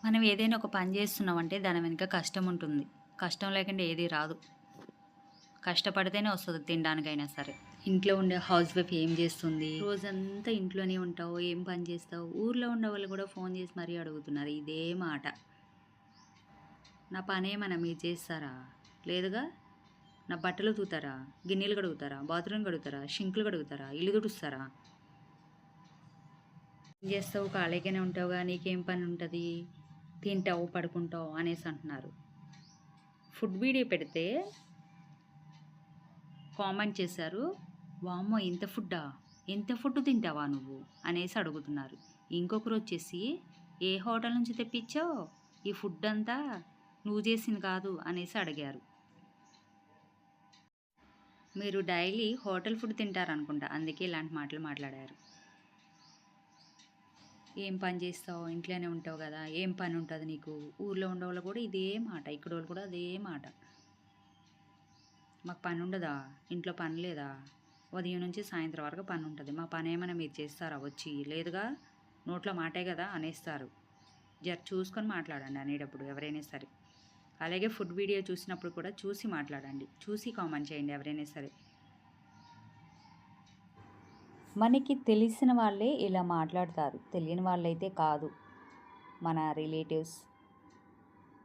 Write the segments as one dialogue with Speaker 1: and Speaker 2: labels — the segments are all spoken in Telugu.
Speaker 1: మనం ఏదైనా ఒక పని చేస్తున్నామంటే దాని వెనుక కష్టం ఉంటుంది. కష్టం లేకుండా ఏది రాదు. కష్టపడితేనే వస్తది తినడానికైనా సరే. ఇంట్లో ఉండే హౌస్ వైఫ్ ఏం చేస్తుంది? రోజంతా ఇంట్లోనే ఉంటావు. ఏం పని చేస్తావు? ఊర్లో ఉండేవాళ్ళు కూడా ఫోన్ చేసి మరీ అడుగుతున్నారు ఇదే మాట. నా పనేమన్నా మీరు చేస్తారా? లేదుగా. నా బట్టలు ఉతుకుతారా? గిన్నెలు కడుగుతారా? బాత్రూమ్ కడుగుతారా? షింకులు కడుగుతారా? ఇల్లు తుడుస్తారా? ఏం చేస్తావు? ఖాళీగానే ఉంటావుగా, నీకేం పని ఉంటది? తింటావు, పడుకుంటావు అనేసి అంటున్నారు. ఫుడ్ వీడియో పెడితే కామెంట్ చేశారు. వామ్మో! ఇంత ఫుడ్డా? ఇంత ఫుడ్ తింటావా నువ్వు? అనేసి అడుగుతున్నారు. ఇంకొకరు వచ్చేసి, ఏ హోటల్ నుంచి తెప్పించావు? ఈ ఫుడ్ అంతా నువ్వు చేసింది కాదు అనేసి అడిగారు. మీరు డైలీ హోటల్ ఫుడ్ తింటారనుకుంటా. అందుకే ఇలాంటి మాటలు మాట్లాడారు. ఏం పని చేస్తావు? ఇంట్లోనే ఉంటావు కదా! ఏం పని ఉంటది నీకు? ఊర్లో ఉండేవాళ్ళు కూడా ఇదే మాట. ఇక్కడోళ్ళు కూడా అదే మాట. మాకు పని ఉండదా? ఇంట్లో పని లేదా? ఉదయం నుంచి సాయంత్రం వరకు పని ఉంటుంది. మా పని ఏమైనా మీరు చేస్తారా వచ్చి? లేదుగా. నోట్లో మాటే కదా అనేస్తారు. చూసుకొని మాట్లాడండి అనేటప్పుడు ఎవరైనా సరే. అలాగే ఫుడ్ వీడియో చూసినప్పుడు కూడా చూసి మాట్లాడండి. చూసి కామెంట్ చేయండి ఎవరైనా సరే. మనకి తెలిసిన వాళ్ళే ఇలా మాట్లాడతారు. తెలియని వాళ్ళైతే కాదు. మన రిలేటివ్స్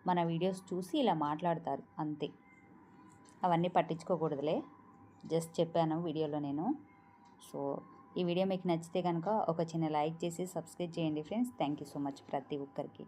Speaker 1: మన వీడియోస్ చూసి ఇలా మాట్లాడతారు అంతే. అవన్నీ పట్టించుకోకూడదులే. జస్ట్ చెప్పాను వీడియోలో నేను. సో ఈ వీడియో మీకు నచ్చితే కనుక ఒక చిన్న లైక్ చేసి సబ్స్క్రైబ్ చేయండి friends. Thank you so much ప్రతి ఒక్కరికి.